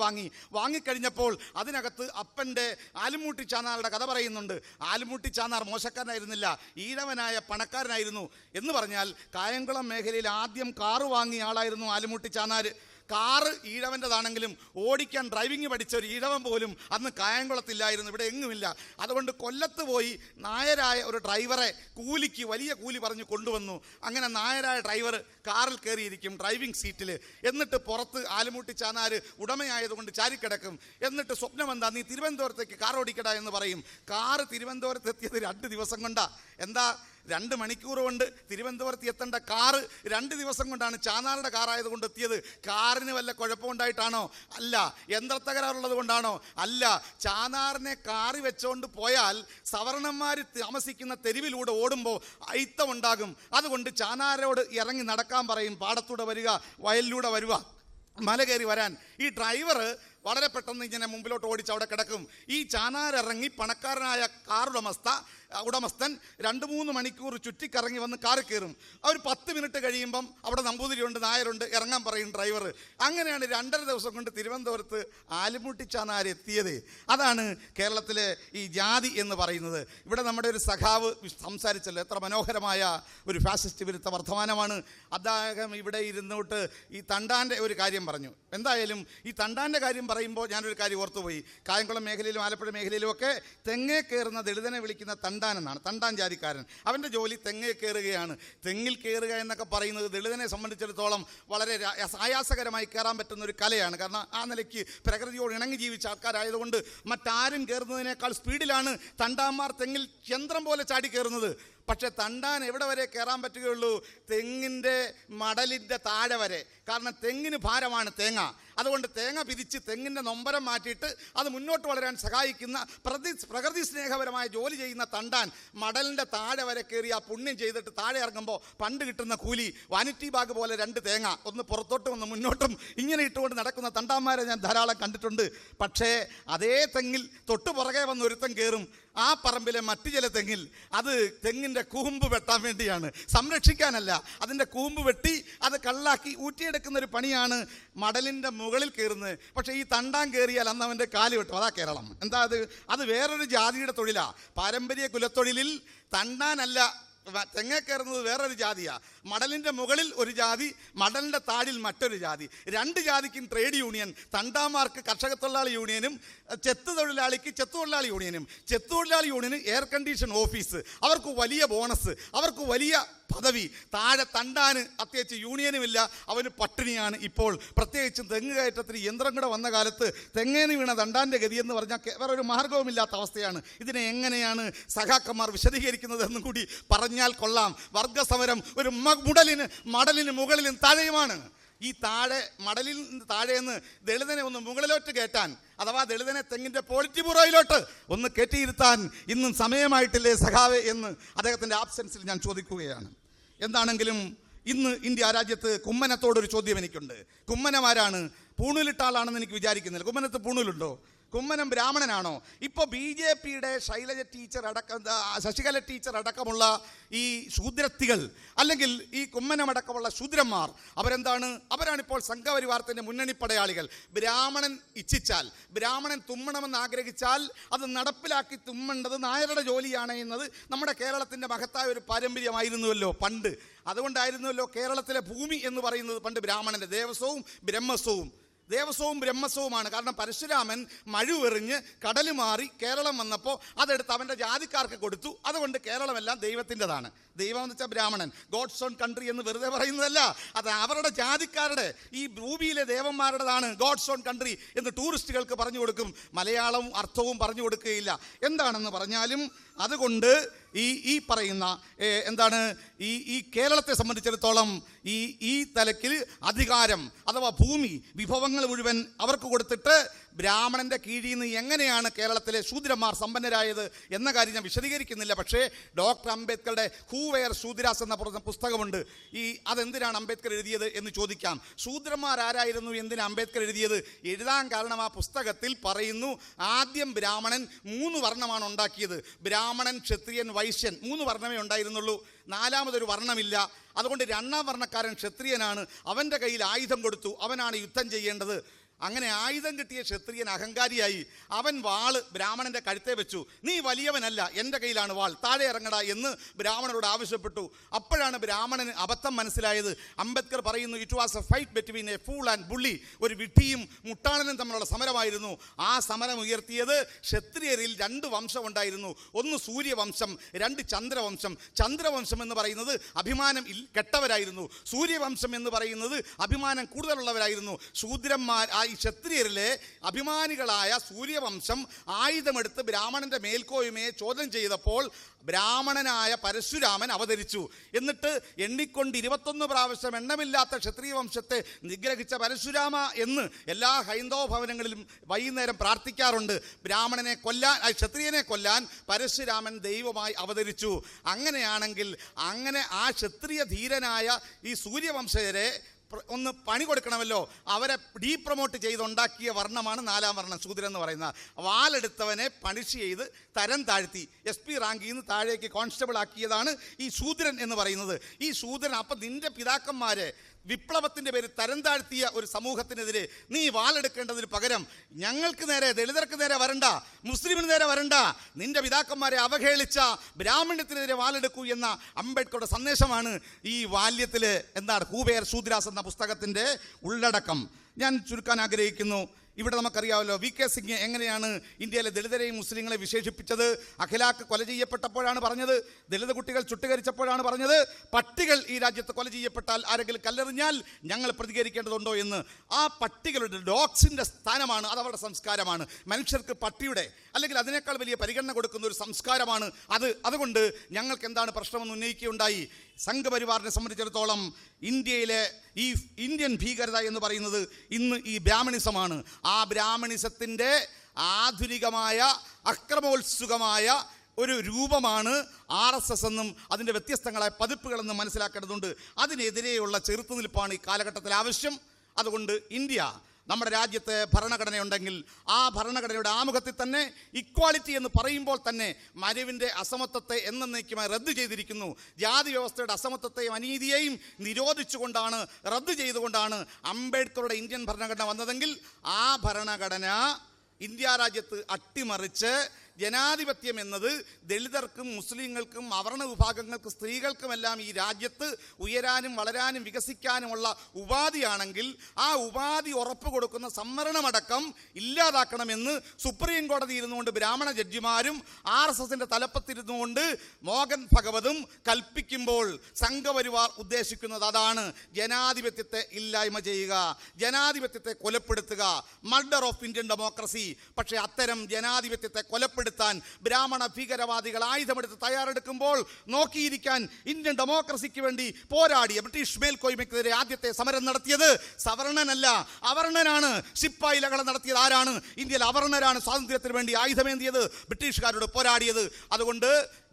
വാങ്ങിക്കഴിഞ്ഞപ്പോൾ അതിനകത്ത് അപ്പൻ്റെ ആലുമൂട്ടി ചാന്നാറുടെ കഥ പറയുന്നുണ്ട്. ആലുമൂട്ടി ചാന്നാർ മോശക്കാരനായിരുന്നില്ല, ഈഴവനായ പണക്കാരനായിരുന്നു. എന്ന് പറഞ്ഞാൽ കായംകുളം മേഖലയിൽ ആദ്യം കാറ് വാങ്ങിയ ആളായിരുന്നു ആലുമൂട്ടി ചാന്നാർ. കാറ് ഈഴവൻ്റെതാണെങ്കിലും ഓടിക്കാൻ ഡ്രൈവിംഗ് പഠിച്ച ഒരു ഈഴവൻ പോലും അന്ന് കായംകുളത്തില്ലായിരുന്നു, ഇവിടെ എങ്ങുമില്ല. അതുകൊണ്ട് കൊല്ലത്ത് പോയി നായരായ ഒരു ഡ്രൈവറെ വലിയ കൂലി പറഞ്ഞ് കൊണ്ടുവന്നു. അങ്ങനെ നായരായ ഡ്രൈവർ കാറിൽ കയറിയിരിക്കും ഡ്രൈവിംഗ് സീറ്റിൽ. എന്നിട്ട് പുറത്ത് ആലുമൂട്ടി ചാന്നാർ ഉടമയായതുകൊണ്ട് ചാരിക്കിടക്കും. എന്നിട്ട് സ്വപ്നം എന്താ, നീ തിരുവനന്തപുരത്തേക്ക് കാർ ഓടിക്കടാ എന്ന് പറയും. കാറ് തിരുവനന്തപുരത്ത് എത്തിയത് 2 ദിവസം കൊണ്ടാ. എന്താ, 2 മണിക്കൂർ കൊണ്ട് തിരുവനന്തപുരത്ത് എത്തേണ്ട കാറ് 2 ദിവസം കൊണ്ടാണ് ചാന്നാറുടെ കാറായതുകൊണ്ട് എത്തിയത്. കാറിന് വല്ല കുഴപ്പമുണ്ടായിട്ടാണോ? അല്ല. യന്ത്രത്തകരാറുള്ളത് കൊണ്ടാണോ? അല്ല. ചാന്നാറിനെ കാറി വെച്ചുകൊണ്ട് പോയാൽ സവർണന്മാർ താമസിക്കുന്ന തെരുവിലൂടെ ഓടുമ്പോൾ അയിത്തമുണ്ടാകും. അതുകൊണ്ട് ചാന്നാരോട് ഇറങ്ങി നടക്കാൻ പറയും. പാടത്തൂടെ വരിക, വയലിലൂടെ വരുക, മല കയറി വരാൻ. ഈ ഡ്രൈവർ വളരെ പെട്ടെന്ന് ഇങ്ങനെ മുമ്പിലോട്ട് ഓടിച്ച് അവിടെ കിടക്കും. ഈ ചാനാരിറങ്ങി പണക്കാരനായ ഉടമസ്ഥൻ 2-3 മണിക്കൂർ ചുറ്റിക്കറങ്ങി വന്ന് കാറിൽ കയറും. അവർ 10 മിനിറ്റ് കഴിയുമ്പം അവിടെ നമ്പൂതിരിയുണ്ട്, നായരുണ്ട്, ഇറങ്ങാൻ പറയും ഡ്രൈവർ. അങ്ങനെയാണ് 2.5 ദിവസം കൊണ്ട് തിരുവനന്തപുരത്ത് ആലുമൂട്ടി ചാന്നാർ എത്തിയത്. അതാണ് കേരളത്തിലെ ഈ ജാതി എന്ന് പറയുന്നത്. ഇവിടെ നമ്മുടെ ഒരു സഖാവ് സംസാരിച്ചല്ലോ, എത്ര മനോഹരമായ ഒരു ഫാസിസ്റ്റ് വിരുദ്ധ വർത്തമാനമാണ്. അദ്ദേഹം ഇവിടെ ഇരുന്നോട്ട് ഈ തണ്ടാൻ്റെ ഒരു കാര്യം പറഞ്ഞു. എന്തായാലും ഈ തണ്ടാൻ്റെ കാര്യം പറയുമ്പോൾ ഞാനൊരു കാര്യം ഓർത്തുപോയി. കായംകുളം മേഖലയിലും ആലപ്പുഴ മേഖലയിലും ഒക്കെ തെങ്ങേ കയറുന്ന ദളിതനെ വിളിക്കുന്ന തണ്ടാൻ എന്നാണ്. തണ്ടാൻ ജാതിക്കാരൻ. അവൻ്റെ ജോലി തെങ്ങേ കയറുകയാണ്. തെങ്ങിൽ കയറുക എന്നൊക്കെ പറയുന്നത് ദളിതനെ സംബന്ധിച്ചിടത്തോളം വളരെ ആയാസകരമായി കയറാൻ പറ്റുന്ന ഒരു കലയാണ്. കാരണം ആ നിലയ്ക്ക് പ്രകൃതിയോട് ഇണങ്ങി ജീവിച്ച ആൾക്കാരായതുകൊണ്ട് മറ്റാരും കയറുന്നതിനേക്കാൾ സ്പീഡിലാണ് തണ്ടാന്മാർ തെങ്ങിൽ യന്ത്രം പോലെ ചാടി കയറുന്നത്. പക്ഷെ തണ്ടാൻ എവിടെ വരെ കയറാൻ പറ്റുകയുള്ളൂ? തെങ്ങിൻ്റെ മടലിൻ്റെ താഴെ വരെ. കാരണം തെങ്ങിന് ഭാരമാണ് തേങ്ങ. അതുകൊണ്ട് തേങ്ങ പിരിച്ച് തെങ്ങിൻ്റെ നൊമ്പരം മാറ്റിയിട്ട് അത് മുന്നോട്ട് വളരാൻ സഹായിക്കുന്ന പ്രകൃതി സ്നേഹപരമായ ജോലി ചെയ്യുന്ന തണ്ടാൻ മടലിൻ്റെ താഴെ വരെ കയറി ആ പുണ്യം ചെയ്തിട്ട് താഴെ ഇറങ്ങുമ്പോൾ പണ്ട് കിട്ടുന്ന കൂലി വാനിറ്റി ബാഗ് പോലെ 2 തേങ്ങ, ഒന്ന് പുറത്തോട്ടും ഒന്ന് മുന്നോട്ടും ഇങ്ങനെ ഇട്ടുകൊണ്ട് നടക്കുന്ന തണ്ടാന്മാരെ ഞാൻ ധാരാളം കണ്ടിട്ടുണ്ട്. പക്ഷേ അതേ തെങ്ങിൽ തൊട്ടു പുറകെ വന്ന് ഒരുത്തൻ കയറും. ആ പറമ്പിലെ മറ്റു ചില തെങ്ങിൽ അത് തെങ്ങിൻ്റെ കൂമ്പ് വെട്ടാൻ വേണ്ടിയാണ്, സംരക്ഷിക്കാനല്ല. അതിൻ്റെ കൂമ്പ് വെട്ടി അത് കള്ളാക്കി ഊറ്റിയെടുക്കുന്ന ഒരു പണിയാണ് മടലിൻ്റെ മുകളിൽ കയറുന്നത്. പക്ഷേ ഈ തണ്ടാൻ കയറിയാൽ അന്ന് അവൻ്റെ കാല് വെട്ടും. അതാ കേരളം. എന്താ അത് വേറൊരു ജാതിയുടെ തൊഴിലാണ്. പാരമ്പര്യ കുലത്തൊഴിലിൽ തണ്ടാനല്ല തെങ്ങേ കയറുന്നത് വേറൊരു ജാതിയാണ്. മടലിൻ്റെ മുകളിൽ ഒരു ജാതി, മടലിൻ്റെ താഴിൽ മറ്റൊരു ജാതി. 2 ജാതിക്കും ട്രേഡ് യൂണിയൻ. തണ്ടാമാർക്ക് കർഷക തൊഴിലാളി യൂണിയനും ചെത്തു തൊഴിലാളിക്ക് ചെത്തു തൊഴിലാളി യൂണിയനും. ചെത്തു തൊഴിലാളി യൂണിയന് എയർ കണ്ടീഷൻ ഓഫീസ്, അവർക്ക് വലിയ ബോണസ്, അവർക്ക് വലിയ പദവി. താഴെ തണ്ടാന് അത്യാവശ്യം യൂണിയനുമില്ല, അവന് പട്ടിണിയാണ്. ഇപ്പോൾ പ്രത്യേകിച്ചും തെങ്ങ് കയറ്റത്തിന് യന്ത്രം കൂടെ വന്ന കാലത്ത് തെങ്ങേന്ന് വീണ തണ്ടാൻ്റെ ഗതി എന്ന് പറഞ്ഞാൽ വേറൊരു മാർഗവുമില്ലാത്ത അവസ്ഥയാണ്. ഇതിനെ എങ്ങനെയാണ് സഖാക്കന്മാർ വിശദീകരിക്കുന്നത് എന്നും കൂടി പറഞ്ഞാൽ കൊള്ളാം. വർഗസമരം ഒരു മടലിന് മുകളിലും താഴെയുമാണ്. ഈ മടലിൽ താഴെന്ന് ദളിതനെ ഒന്ന് മുകളിലോട്ട് കയറ്റാൻ, അഥവാ ദളിതനെ തെങ്ങിൻ്റെ പോളിറ്റി ബ്യൂറോയിലോട്ട് ഒന്ന് കയറ്റിയിരുത്താൻ ഇന്നും സമയമായിട്ടില്ലേ സഖാവേ എന്ന് അദ്ദേഹത്തിൻ്റെ ആബ്സെൻസിൽ ഞാൻ ചോദിക്കുകയാണ്. എന്താണെങ്കിലും ഇന്ന് ഇന്ത്യ രാജ്യത്ത് കുമ്മനത്തോടൊരു ചോദ്യം എനിക്കുണ്ട്. കുമ്മനമാരാണ്? പൂണൂലിട്ട ആളാണെന്ന് എനിക്ക് വിചാരിക്കുന്നില്ല. കുമ്മനത്ത് പൂണൂലുണ്ടോ? കുമ്മനം ബ്രാഹ്മണനാണോ? ഇപ്പോൾ BJPയുടെ ശൈലജ ടീച്ചർ അടക്കം, ശശികല ടീച്ചർ അടക്കമുള്ള ഈ ശൂദ്രത്തികൾ, അല്ലെങ്കിൽ ഈ കുമ്മനമടക്കമുള്ള ശൂദ്രന്മാർ അവരെന്താണ്? അവരാണിപ്പോൾ സംഘപരിവാരത്തിൻ്റെ മുന്നണി പടയാളികൾ. ബ്രാഹ്മണൻ ഇച്ഛിച്ചാൽ, ബ്രാഹ്മണൻ തുമ്മണമെന്ന് ആഗ്രഹിച്ചാൽ അത് നടപ്പിലാക്കി തുമ്മേണ്ടത് നായരുടെ ജോലിയാണ് എന്നത് നമ്മുടെ കേരളത്തിൻ്റെ മഹത്തായ ഒരു പാരമ്പര്യമായിരുന്നുവല്ലോ പണ്ട്. അതുകൊണ്ടായിരുന്നുവല്ലോ കേരളത്തിലെ ഭൂമി എന്ന് പറയുന്നത് പണ്ട് ബ്രാഹ്മണൻ്റെ ദേവസ്വവും ബ്രഹ്മസ്വവും. ദേവസ്വവും ബ്രഹ്മസ്വവുമാണ്. കാരണം പരശുരാമൻ മഴുവെറിഞ്ഞ് കടൽ മാറി കേരളം വന്നപ്പോൾ അതെടുത്ത് അവൻ്റെ ജാതിക്കാർക്ക് കൊടുത്തു. അതുകൊണ്ട് കേരളമെല്ലാം ദൈവത്തിൻ്റെതാണ്. ദൈവം എന്ന് വെച്ചാൽ ബ്രാഹ്മണൻ. ഗോഡ്സ് ഓൺ കൺട്രി എന്ന് വെറുതെ പറയുന്നതല്ല, അത് അവരുടെ ജാതിക്കാരുടെ, ഈ ഭൂമിയിലെ ദേവന്മാരുടേതാണ് ഗോഡ്സ് ഓൺ കൺട്രി എന്ന് ടൂറിസ്റ്റുകൾക്ക് പറഞ്ഞു കൊടുക്കും. മലയാളവും അർത്ഥവും പറഞ്ഞു കൊടുക്കുകയില്ല. എന്താണെന്ന് പറഞ്ഞാലും അതുകൊണ്ട് ഈ പറയുന്ന എന്താണ് ഈ കേരളത്തെ സംബന്ധിച്ചിടത്തോളം ഈ തലത്തിൽ അധികാരം അഥവാ ഭൂമി വിഭവങ്ങൾ മുഴുവൻ അവർക്ക് കൊടുത്തിട്ട് ബ്രാഹ്മണൻ്റെ കീഴിൽ നിന്ന് എങ്ങനെയാണ് കേരളത്തിലെ ശൂദ്രന്മാർ സമ്പന്നരായത് എന്ന കാര്യം ഞാൻ വിശദീകരിക്കുന്നില്ല. പക്ഷേ ഡോക്ടർ അംബേദ്കറുടെ ഹൂ വെയർ ശൂദ്രാസ് എന്ന പുസ്തകമുണ്ട്. അതെന്തിനാണ് അംബേദ്കർ എഴുതിയത് എന്ന് ചോദിക്കാം. ശൂദ്രന്മാർ ആരായിരുന്നു, എന്തിനാണ് അംബേദ്കർ എഴുതിയത്? എഴുതാൻ കാരണം ആ പുസ്തകത്തിൽ പറയുന്നു, ആദ്യം ബ്രാഹ്മണൻ 3 വർണ്ണമാണ് ഉണ്ടാക്കിയത്. ബ്രാഹ്മണൻ, ക്ഷത്രിയൻ, വൈശ്യൻ 3 വർണ്ണമേ ഉണ്ടായിരുന്നുള്ളൂ. 4മതൊരു വർണ്ണമില്ല. അതുകൊണ്ട് 2ാം വർണ്ണക്കാരൻ ക്ഷത്രിയനാണ്. അവൻ്റെ കയ്യിൽ ആയുധം കൊടുത്തു, അവനാണ് യുദ്ധം ചെയ്യേണ്ടത്. അങ്ങനെ ആയുധം കിട്ടിയ ക്ഷത്രിയൻ അഹങ്കാരിയായി. അവൻ വാള് ബ്രാഹ്മണൻ്റെ കഴുത്തെ വെച്ചു. നീ വലിയവനല്ല, എൻ്റെ കയ്യിലാണ് വാൾ, താഴെ ഇറങ്ങടാ എന്ന് ബ്രാഹ്മണനോട് ആവശ്യപ്പെട്ടു. അപ്പോഴാണ് ബ്രാഹ്മണന് അബദ്ധം മനസ്സിലായത്. അംബേദ്കർ പറയുന്നു, it was A fight between A fool and bully. ഒരു വിഡ്ഢിയും മുട്ടാളനും തമ്മിലുള്ള സമരമായിരുന്നു. ആ സമരം ഉയർത്തിയത് ക്ഷത്രിയരിൽ 2 വംശം ഉണ്ടായിരുന്നു. ഒന്ന് സൂര്യവംശം, 2 ചന്ദ്രവംശം. ചന്ദ്രവംശം എന്ന് പറയുന്നത് അഭിമാനം കെട്ടവരായിരുന്നു. സൂര്യവംശം എന്ന് പറയുന്നത് അഭിമാനം കൂടുതലുള്ളവരായിരുന്നു. ശൂദ്രന്മാർ, ഈ ക്ഷത്രിയരിലെ അഭിമാനികളായ സൂര്യവംശം ആയുധമെടുത്ത് ബ്രാഹ്മണന്റെ മേൽക്കോയ്മയെ ചോദ്യം ചെയ്തപ്പോൾ ബ്രാഹ്മണനായ പരശുരാമൻ അവതരിച്ചു. എന്നിട്ട് എണ്ണിക്കൊണ്ട് 21 പ്രാവശ്യം എണ്ണമില്ലാത്ത ക്ഷത്രിയ വംശത്തെ നിഗ്രഹിച്ച പരശുരാമ എന്ന് എല്ലാ ഹൈന്ദവ ഭവനങ്ങളിലും വൈകുന്നേരം പ്രാർത്ഥിക്കാറുണ്ട്. ബ്രാഹ്മണനെ കൊല്ലാൻ, ക്ഷത്രിയനെ കൊല്ലാൻ പരശുരാമൻ ദൈവമായി അവതരിച്ചു. അങ്ങനെയാണെങ്കിൽ അങ്ങനെ ആ ക്ഷത്രിയ ധീരനായ ഈ സൂര്യവംശജരെ ഒന്ന് പണി കൊടുക്കണമല്ലോ. അവരെ ഡീപ്രൊമോട്ട് ചെയ്തുണ്ടാക്കിയ വർണ്ണമാണ് 4ാം വർണ്ണം, ശൂദ്രൻ എന്ന് പറയുന്നത്. വാളെടുത്തവനെ പണിഷ് ചെയ്ത് തരം താഴ്ത്തി SP റാങ്കിൽ നിന്ന് താഴേക്ക് കോൺസ്റ്റബിൾ ആക്കിയതാണ് ഈ ശൂദ്രൻ എന്ന് പറയുന്നത്. ഈ ശൂദ്രൻ, അപ്പം നിന്റെ പിതാക്കന്മാരെ വിപ്ലവത്തിൻ്റെ പേര് തരം താഴ്ത്തിയ ഒരു സമൂഹത്തിനെതിരെ നീ വാളെടുക്കേണ്ടതിന് പകരം ഞങ്ങൾക്ക് നേരെ, ദളിതർക്ക് നേരെ വരണ്ട, മുസ്ലിമിന് നേരെ വരണ്ട, നിന്റെ പിതാക്കന്മാരെ അവഹേളിച്ച ബ്രാഹ്മണ്യത്തിനെതിരെ വാളെടുക്കൂ എന്ന അംബേദ്കറുടെ സന്ദേശമാണ് ഈ ബാല്യത്തിൽ എന്താണ് ഹൂ വെയർ ശൂദ്രാസ് എന്ന പുസ്തകത്തിൻ്റെ ഉള്ളടക്കം. ഞാൻ ചുരുക്കാൻ ആഗ്രഹിക്കുന്നു. ഇവിടെ നമുക്കറിയാമല്ലോ VK സിംഗ് എങ്ങനെയാണ് ഇന്ത്യയിലെ ദളിതരെയും മുസ്ലിങ്ങളെ വിശേഷിപ്പിച്ചത്. അഖിലാക്ക് കൊല ചെയ്യപ്പെട്ടപ്പോഴാണ് പറഞ്ഞത്, ദളിത് കുട്ടികൾ ചുട്ടുകരിച്ചപ്പോഴാണ് പറഞ്ഞത്, പട്ടികൾ ഈ രാജ്യത്ത് കൊല ചെയ്യപ്പെട്ടാൽ, ആരെങ്കിലും കല്ലെറിഞ്ഞാൽ ഞങ്ങൾ പ്രതികരിക്കേണ്ടതുണ്ടോ എന്ന്. ആ പട്ടികളുടെ, ഡോഗ്സിൻ്റെ സ്ഥാനമാണ്, അതവരുടെ സംസ്കാരമാണ്. മനുഷ്യർക്ക് പട്ടിയുടെ അല്ലെങ്കിൽ അതിനേക്കാൾ വലിയ പരിഗണന കൊടുക്കുന്ന ഒരു സംസ്കാരമാണ് അത്. അതുകൊണ്ട് ഞങ്ങൾക്ക് എന്താണ് പ്രശ്നമെന്ന് ഉന്നയിക്കുകയുണ്ടായി. സംഘപരിവാറിനെ സംബന്ധിച്ചിടത്തോളം ഇന്ത്യയിലെ ഈ ഇന്ത്യൻ ഭീകരത എന്ന് പറയുന്നത് ഇന്ന് ഈ ബ്രാഹ്മണിസമാണ്. ആ ബ്രാഹ്മണിസത്തിൻ്റെ ആധുനികമായ അക്രമോത്സുകമായ ഒരു രൂപമാണ് RSS എന്നും അതിൻ്റെ വ്യത്യസ്തങ്ങളായ പതിപ്പുകളെന്നും മനസ്സിലാക്കേണ്ടതുണ്ട്. അതിനെതിരെയുള്ള ചെറുത്തുനിൽപ്പാണ് ഈ കാലഘട്ടത്തിൽ ആവശ്യം. അതുകൊണ്ട് ഇന്ത്യ, നമ്മുടെ രാജ്യത്ത് ഭരണഘടനയുണ്ടെങ്കിൽ ആ ഭരണഘടനയുടെ ആമുഖത്തിൽ തന്നെ ഇക്വാളിറ്റി എന്ന് പറയുമ്പോൾ തന്നെ മനുവിൻ്റെ അസമത്വത്തെ എന്നേക്കുമായി റദ്ദ് ചെയ്തിരിക്കുന്നു. ജാതി വ്യവസ്ഥയുടെ അസമത്വത്തെയും അനീതിയെയും നിരോധിച്ചുകൊണ്ടാണ്, റദ്ദ് ചെയ്തുകൊണ്ടാണ് അംബേദ്കറുടെ ഇന്ത്യൻ ഭരണഘടന വന്നതെങ്കിൽ ആ ഭരണഘടന ഇന്ത്യ രാജ്യത്ത് അട്ടിമറിച്ച് ജനാധിപത്യം എന്നത് ദളിതർക്കും മുസ്ലിങ്ങൾക്കും അവർണ വിഭാഗങ്ങൾക്കും സ്ത്രീകൾക്കുമെല്ലാം ഈ രാജ്യത്ത് ഉയരാനും വളരാനും വികസിക്കാനുമുള്ള ഉപാധിയാണെങ്കിൽ ആ ഉപാധി ഉറപ്പ് കൊടുക്കുന്ന സംവരണമടക്കം ഇല്ലാതാക്കണമെന്ന് സുപ്രീം കോടതി ഇരുന്നുകൊണ്ട് ബ്രാഹ്മണ ജഡ്ജിമാരും RSSന്റെ തലപ്പത്തിരുന്നുകൊണ്ട് മോഹൻ ഭഗവതും കൽപ്പിക്കുമ്പോൾ സംഘപരിവാർ ഉദ്ദേശിക്കുന്നത് അതാണ്. ജനാധിപത്യത്തെ ഇല്ലായ്മ ചെയ്യുക, ജനാധിപത്യത്തെ കൊലപ്പെടുത്തുക, മർഡർ ഓഫ് ഇന്ത്യൻ ഡെമോക്രസി. പക്ഷേ അത്തരം ജനാധിപത്യത്തെ കൊലപ്പെടുത്താൻ ബ്രാഹ്മണ ഭീകരവാദികൾ ആയുധമെടുത്ത് തയ്യാറെടുക്കുമ്പോൾ നോക്കിയിരിക്കാൻ ഇന്ത്യൻ ഡെമോക്രസിക്ക് വേണ്ടി പോരാടിയ ബ്രിട്ടീഷ് മേൽക്കോയ്മയ്ക്കെതിരെ ആദ്യത്തെ സമരം നടത്തിയത് സവർണനല്ല, അവർണനാണ്. ശിപ്പായി ലഹള നടത്തിയത് ആരാണ്? ഇന്ത്യയിൽ അവർണരാണ് സ്വാതന്ത്ര്യത്തിന് വേണ്ടി ആയുധമേന്തിയത്, ബ്രിട്ടീഷുകാരോട് പോരാടിയത്. അതുകൊണ്ട്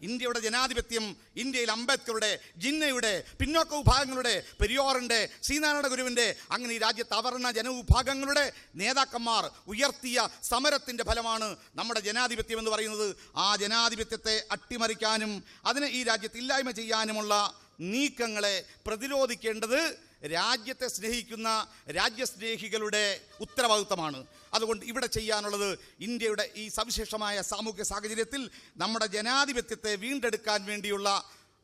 ഇന്ത്യയുടെ ജനാധിപത്യം ഇന്ത്യയിൽ അംബേദ്കറുടെ, ജിന്നയുടെ, പിന്നോക്ക വിഭാഗങ്ങളുടെ, പെരിയോറിൻ്റെ, ശ്രീനാരായണ ഗുരുവിൻ്റെ, അങ്ങനെ ഈ രാജ്യത്ത് അവർണ ജനവിഭാഗങ്ങളുടെ നേതാക്കന്മാർ ഉയർത്തിയ സമരത്തിൻ്റെ ഫലമാണ് നമ്മുടെ ജനാധിപത്യം എന്ന് പറയുന്നത്. ആ ജനാധിപത്യത്തെ അട്ടിമറിക്കാനും അതിനെ ഈ രാജ്യത്ത് ഇല്ലായ്മ ചെയ്യാനുമുള്ള നീക്കങ്ങളെ പ്രതിരോധിക്കേണ്ടത് രാജ്യത്തെ സ്നേഹിക്കുന്ന രാജ്യസ്നേഹികളുടെ ഉത്തരവാദിത്തമാണ്. അതുകൊണ്ട് ഇവിടെ ചെയ്യാനുള്ളത് ഇന്ത്യയുടെ ഈ സവിശേഷമായ സാമൂഹ്യ സാഹചര്യത്തിൽ നമ്മുടെ ജനാധിപത്യത്തെ വീണ്ടെടുക്കാൻ വേണ്ടിയുള്ള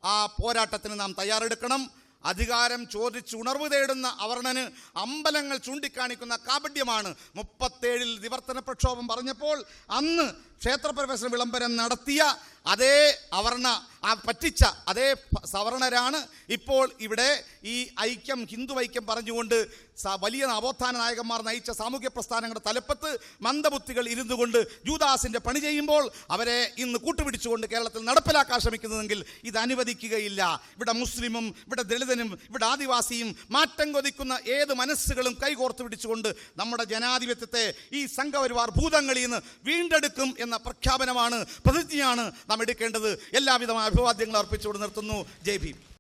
ആ പോരാട്ടത്തിന് നാം തയ്യാറെടുക്കണം. അധികാരം ചോദിച്ച് ഉണർവ് തേടുന്ന അവർണന് അമ്പലങ്ങൾ ചൂണ്ടിക്കാണിക്കുന്ന കാപട്യമാണ്. 37-ൽ വിവർത്തന പ്രക്ഷോഭം പറഞ്ഞപ്പോൾ അന്ന് ക്ഷേത്രപ്രവേശന വിളംബരം നടത്തിയ അതേ അവർണ, ആ പറ്റിച്ച അതേ സവർണരാണ് ഇപ്പോൾ ഇവിടെ ഈ ഐക്യം, ഹിന്ദു ഐക്യം പറഞ്ഞുകൊണ്ട് വലിയ നവോത്ഥാന നായകന്മാർ നയിച്ച സാമൂഹ്യ പ്രസ്ഥാനങ്ങളുടെ തലപ്പത്ത് മന്ദബുദ്ധികൾ ഇരുന്നു കൊണ്ട് ജൂദാസിൻ്റെ പണി ചെയ്യുമ്പോൾ അവരെ ഇന്ന് കൂട്ടുപിടിച്ചുകൊണ്ട് കേരളത്തിൽ നടപ്പിലാക്കാൻ ശ്രമിക്കുന്നതെങ്കിൽ ഇത് അനുവദിക്കുകയില്ല. ഇവിടെ മുസ്ലിമും, ഇവിടെ ദളിതനും, ഇവിടെ ആദിവാസിയും, മാറ്റം കൊതിക്കുന്ന ഏത് മനസ്സുകളും കൈകോർത്ത് പിടിച്ചുകൊണ്ട് നമ്മുടെ ജനാധിപത്യത്തെ ഈ സംഘപരിവാർ ഭൂതങ്ങളിൽ നിന്ന് വീണ്ടെടുക്കും എന്ന പ്രഖ്യാപനമാണ്, പ്രതിജ്ഞയാണ് നാം എടുക്കേണ്ടത്. എല്ലാവിധമായ അഭിവാദ്യങ്ങൾ അർപ്പിച്ചുകൊണ്ട് നിർത്തുന്നു. ജയ് ഭീം.